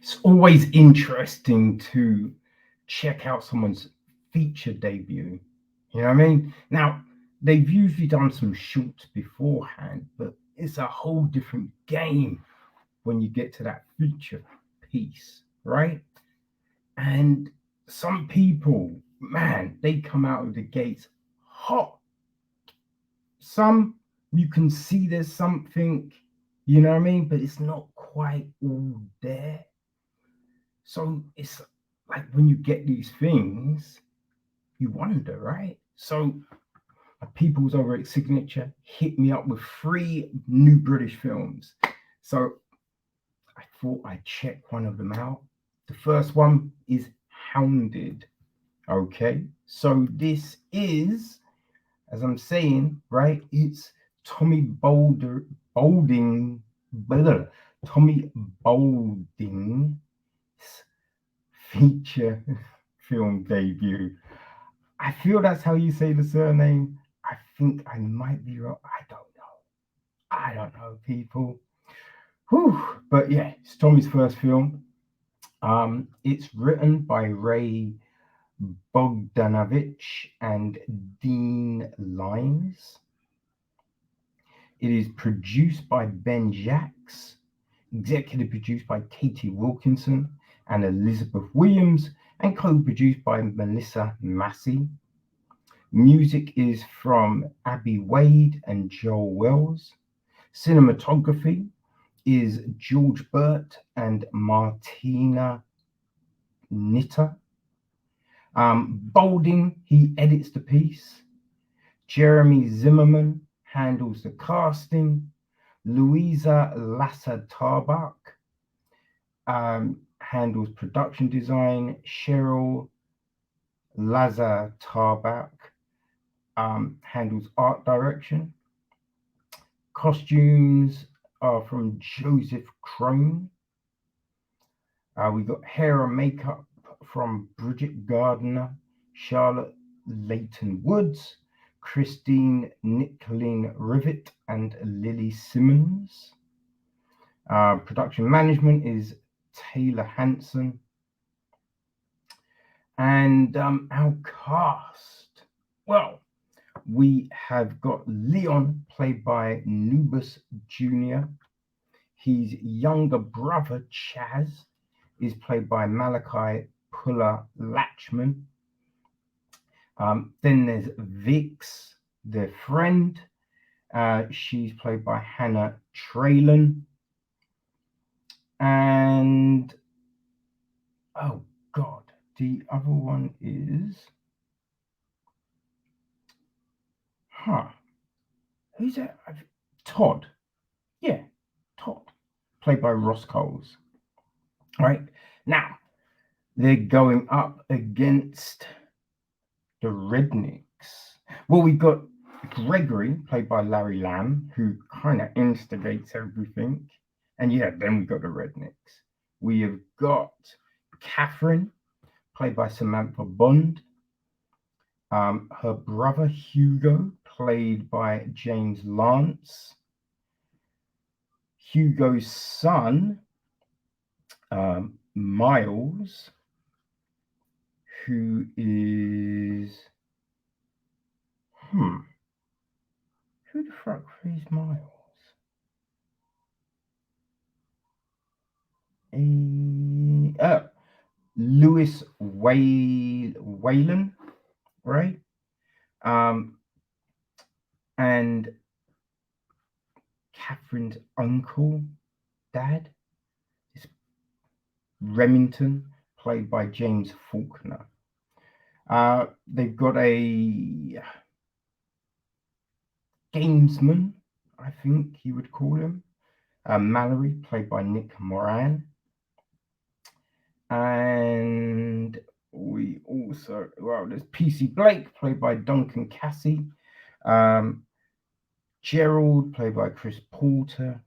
It's always interesting to check out someone's feature debut. You know what I mean? Now, they've usually done some shorts beforehand, but it's a whole different game when you get to that feature piece, right? And some people, man, they come out of the gates hot. Some you can see there's something, you know what I mean, but it's not quite all there. So it's like when you get these things, you wonder, right? So people's over at Signature hit me up with 3 new British films. So I thought I'd check one of them out. The first one is Hounded. Okay, so this is, as I'm saying, right? It's Tommy Boulding, Tommy Boulding's feature film debut. I feel that's how you say the surname. I think I might be wrong. I don't know, people. Whew. But yeah, it's Tommy's first film. It's written by Ray Bogdanovich and Dean Lines. It is produced by Ben Jacks, executive produced by Katie Wilkinson and Elizabeth Williams, and co-produced by Melissa Massey. Music is from Abby Wade and Joel Wells. Cinematography is George Burt and Martina Nitter. Boulding, he edits the piece. Jeremy Zimmerman handles the casting. Louisa Lasser-Tarbach handles production design. Cheryl Lazar-Tarbach handles art direction. Costumes are from Joseph Crone. We got hair and makeup from Bridget Gardner, Charlotte Leighton Woods, Christine Nicolene Rivet, and Lily Simmons. Production management is Taylor Hanson. And our cast, well, we have got Leon, played by Nobuse Jnr. His younger brother, Chaz, is played by Malachi Pullar-Latchman. Then there's Vix, their friend. She's played by Hannah Traylen. And, oh God, the other one is, who's that? Todd. Yeah, Todd, played by Ross Coles. Right, now, they're going up against the Rednecks. Well, we've got Gregory, played by Larry Lamb, who kind of instigates everything. And yeah, then we've got the Rednecks. We have got Catherine, played by Samantha Bond. Her brother Hugo, played by James Lance. Hugo's son, Miles, who is who the fuck plays Miles? Lewis Whalen, right? And Catherine's dad is Remington, played by James Faulkner. They've got a gamesman, I think you would call him, Mallory, played by Nick Moran. And we also, there's PC Blake, played by Duncan Cassie. Gerald, played by Chris Porter.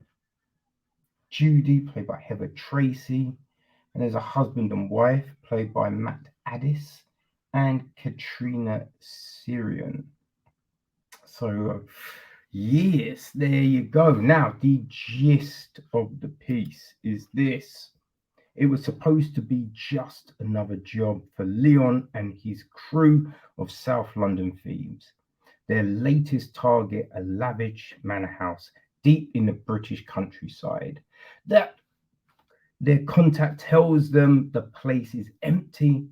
Judy, played by Heather Tracy. And there's a husband and wife, played by Matt Addis and Katrina Syrian. So, yes, there you go. Now, the gist of the piece is this. It was supposed to be just another job for Leon and his crew of South London thieves. Their latest target, a lavish manor house deep in the British countryside. That their contact tells them the place is empty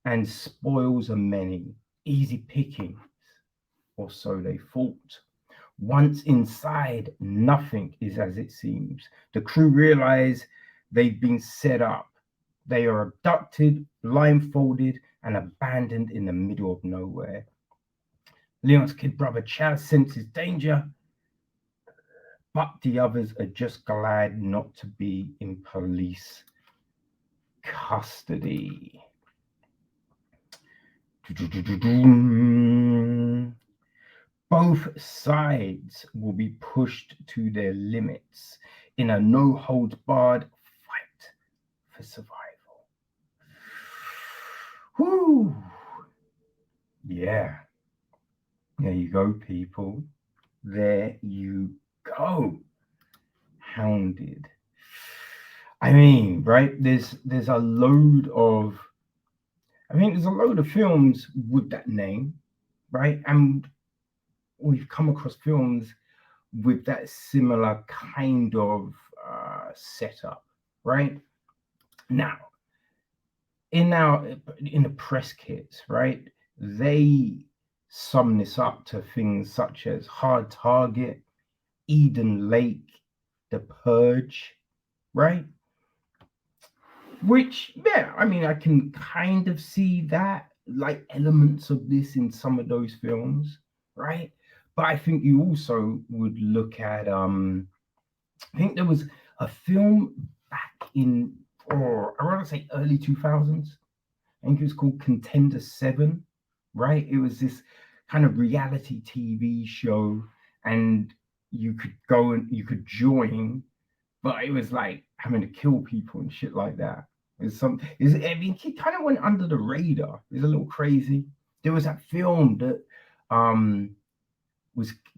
and spoils are many. Easy pickings, or so they thought. Once inside, nothing is as it seems. The crew realize they've been set up. They are abducted, blindfolded, and abandoned in the middle of nowhere. Leon's kid brother Chaz senses danger, but the others are just glad not to be in police custody. Both sides will be pushed to their limits in a no holds barred fight for survival. Whew. Yeah. There you go, people. There you go. Hounded. I mean, right? There's a load of films with that name, right? And we've come across films with that similar kind of setup, right? Now, in the press kits, right? They sum this up to things such as Hard Target, Eden Lake, The Purge, right? Which, yeah, I mean, I can kind of see that, like elements of this in some of those films, right? But I think you also would look at, I think there was a film back in, or I want to say early 2000s. I think it was called Contender 7, right? It was this kind of reality TV show, and you could go and you could join, but it was like having to kill people and shit like that. I mean, it kind of went under the radar. It was a little crazy. There was that film that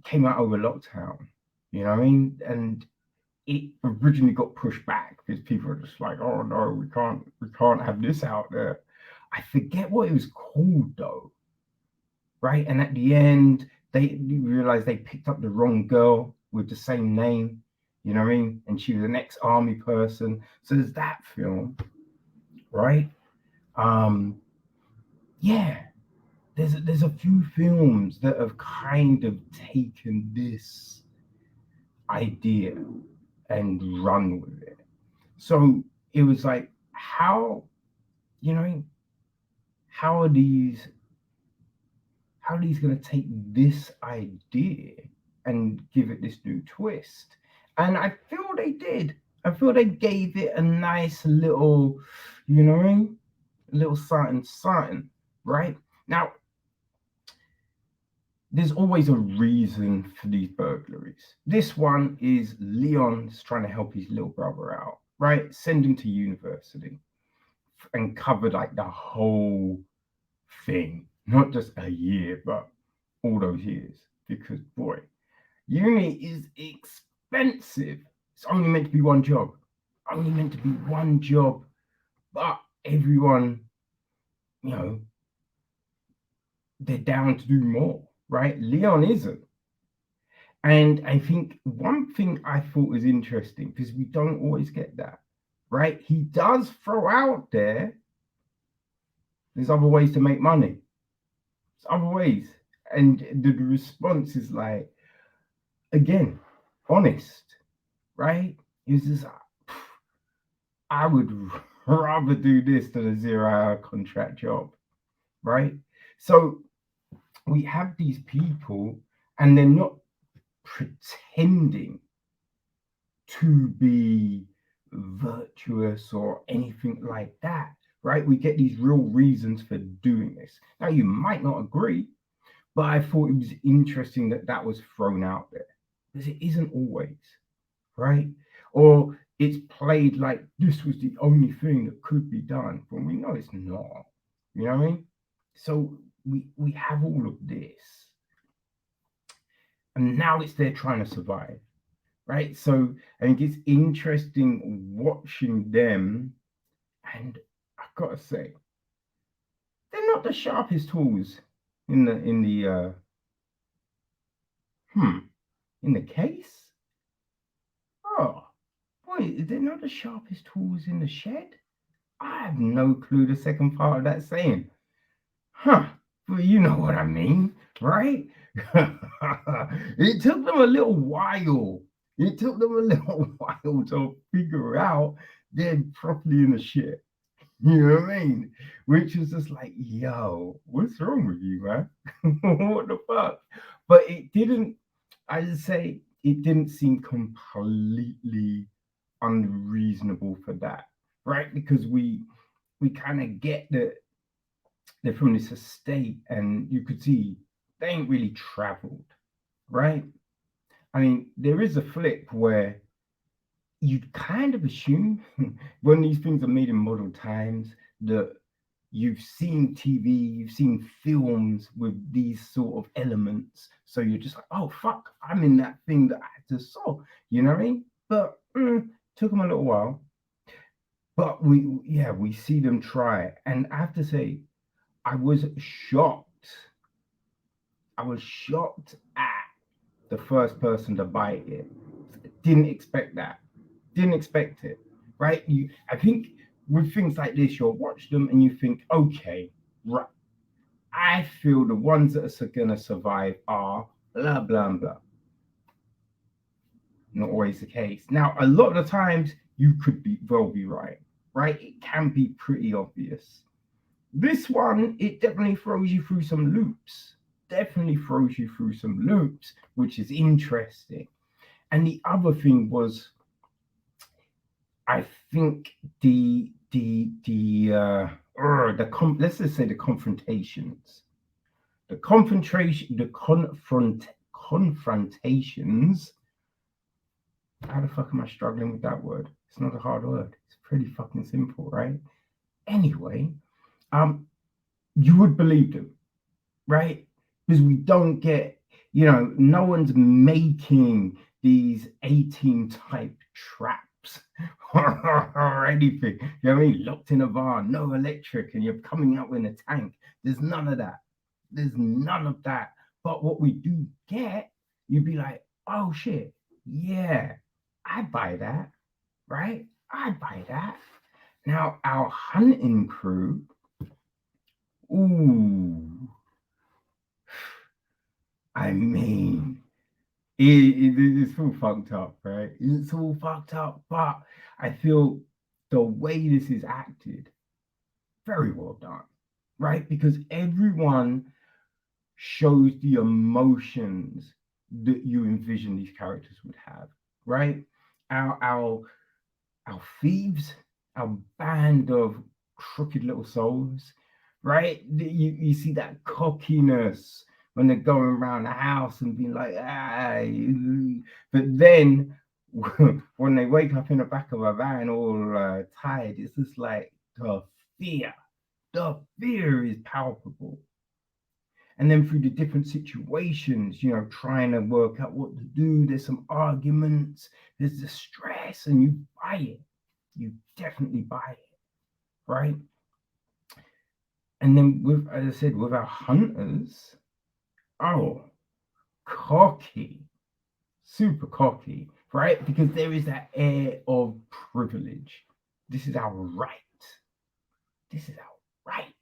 came out over lockdown, you know what I mean? And it originally got pushed back because people were just like, oh no, we can't have this out there. I forget what it was called though, right? And at the end, they realized they picked up the wrong girl with the same name, you know what I mean? And she was an ex-army person. So there's that film, right? Yeah, there's a few films that have kind of taken this idea and run with it. So it was like, how, you know, how are these going to take this idea and give it this new twist? And I feel they did. I feel they gave it a nice little, you know, a little something, right? Now, there's always a reason for these burglaries. This one is Leon's trying to help his little brother out, right? Send him to university and cover like the whole thing, not just a year, but all those years. Because boy, uni is expensive. It's only meant to be one job. Only meant to be one job. But everyone, you know, they're down to do more, right? Leon isn't. And I think one thing I thought was interesting, because we don't always get that, right? He does throw out there's other ways to make money. There's other ways. And the response is like, again, honest, right? It's just, I would rather do this than a 0-hour contract job, right? So we have these people, and they're not pretending to be virtuous or anything like that, right? We get these real reasons for doing this. Now, you might not agree, but I thought it was interesting that was thrown out there, because it isn't always, right? Or it's played like this was the only thing that could be done, when we know it's not. You know what I mean? So we have all of this, and now it's they're trying to survive, right? So I think it's interesting watching them And I've got to say, they're not the sharpest tools in the hmm in the case. Oh, boy, they're not the sharpest tools in the shed. I have no clue the second part of that saying. Huh. Well, you know what I mean, right? It took them a little while. It took them a little while to figure out they're properly in the shit. You know what I mean? Which was just like, yo, what's wrong with you, man? What the fuck? But it didn't, I just say, it didn't seem completely unreasonable for that, right? Because we kind of get that they're from this estate, and you could see they ain't really traveled, right? I mean, there is a flip where you'd kind of assume when these things are made in modern times that you've seen TV, you've seen films with these sort of elements. So you're just like, oh, fuck, I'm in that thing that I just saw. You know what I mean? But took them a little while. But we see them try. And I have to say, I was shocked. I was shocked at the first person to bite it. Didn't expect that. Didn't expect it. Right? I think with things like this, you'll watch them and you think, okay, right. I feel the ones that are gonna survive are blah blah blah. Not always the case. Now, a lot of the times you could be right, right? It can be pretty obvious. This one, it definitely throws you through some loops. Definitely throws you through some loops, which is interesting. And the other thing was, I think let's just say the confrontations, confrontations. How the fuck am I struggling with that word? It's not a hard word. It's pretty fucking simple, right? Anyway, you would believe them, right? Because we don't get, no one's making these 18 type traps or anything. You know what I mean? Locked in a barn, no electric, and you're coming out in a tank. There's none of that. There's none of that. But what we do get, you'd be like, oh shit, yeah, I buy that, right? I buy that. Now, our hunting crew, ooh, I mean, it's all fucked up, right? It's all fucked up, but I feel the way this is acted, very well done, right? Because everyone shows the emotions that you envision these characters would have, right? Our thieves, our band of crooked little souls, right? You see that cockiness when they're going around the house and being like, ah, but then when they wake up in the back of a van all tired, it's just like fear. The fear is palpable. And then through the different situations, trying to work out what to do, there's some arguments, there's the stress, and you buy it. You definitely buy it, right? And then as I said, with our hunters, oh, cocky, super cocky, right? Because there is that air of privilege. This is our right. This is our right.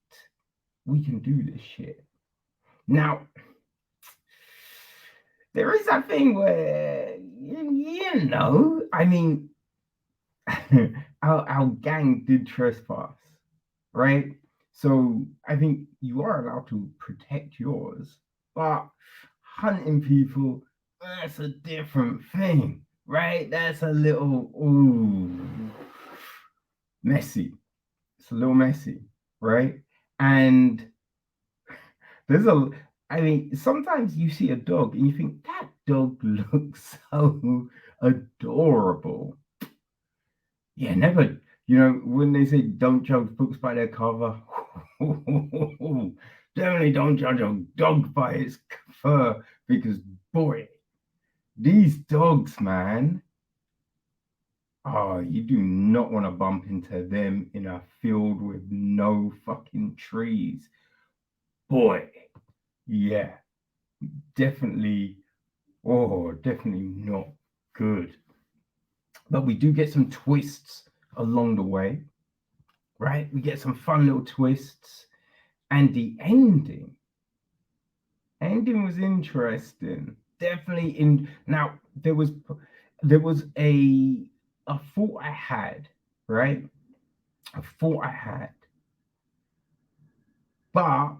We can do this shit. Now, there is that thing where, I mean, our gang did trespass, right? So I think you are allowed to protect yours, but hunting people, that's a different thing, right? That's a little messy. It's a little messy, right? And sometimes you see a dog and you think that dog looks so adorable. Yeah, never, when they say don't judge books by their cover, definitely don't judge a dog by its fur, because boy, these dogs, man, Oh, you do not want to bump into them in a field with no fucking trees. Boy, yeah, definitely. Oh, definitely not good. But we do get some twists along the way, right? We get some fun little twists. And the ending was interesting. Definitely in now there was a thought I had, right? A thought I had, but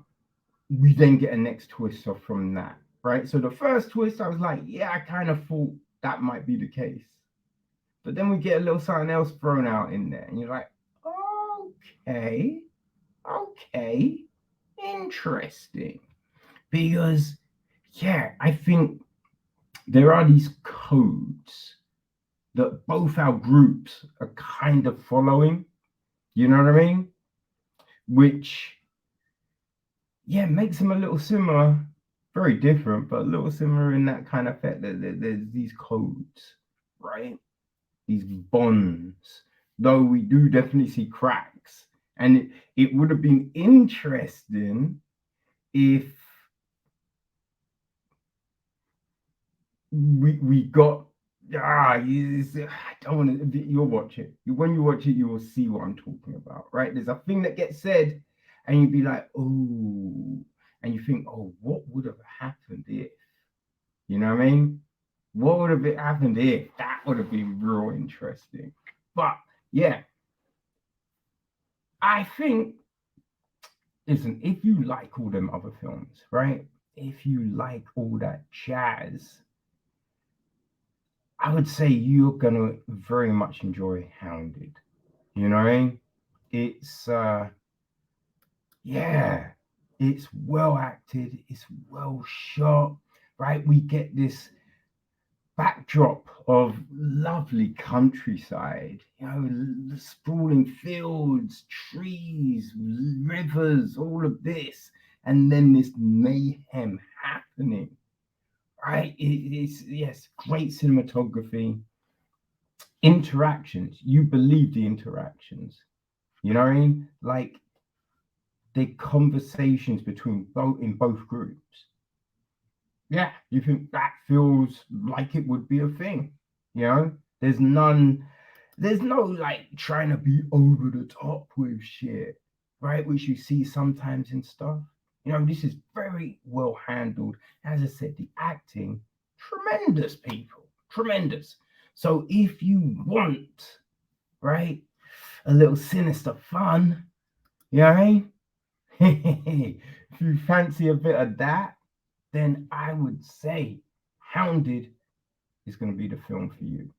we then get a next twist off from that, right? So the first twist, I was like, yeah, I kind of thought that might be the case. But then we get a little something else thrown out in there, and you're like, okay, okay, interesting. Because, yeah, I think there are these codes that both our groups are kind of following, you know what I mean? Which, yeah, makes them a little similar, very different, but a little similar in that kind of fact that there's these codes, right? These bonds, though we do definitely see cracks. And it would have been interesting if we got I don't want to. You'll watch it. When you watch it, you will see what I'm talking about, right? There's a thing that gets said, and you'd be like, oh, and you think, oh, what would have happened if? You know what I mean? What would have happened if? That would have been real interesting. But yeah, I think, listen, if you like all them other films, right? If you like all that jazz, I would say you're gonna very much enjoy Hounded. You know what I mean? It's yeah, it's well acted, it's well shot, right? We get this backdrop of lovely countryside, you know, the sprawling fields, trees, rivers, all of this, and then this mayhem happening, right? It's yes, great cinematography, interactions. You believe the interactions, you know what I mean? Like the conversations between both groups. Yeah, you think that feels like it would be a thing. You know, there's no like trying to be over the top with shit, right? Which you see sometimes in stuff. You know, this is very well handled. As I said, the acting, tremendous, people, tremendous. So if you want, right, a little sinister fun, you know what I mean? If you fancy a bit of that, then I would say Hounded is going to be the film for you.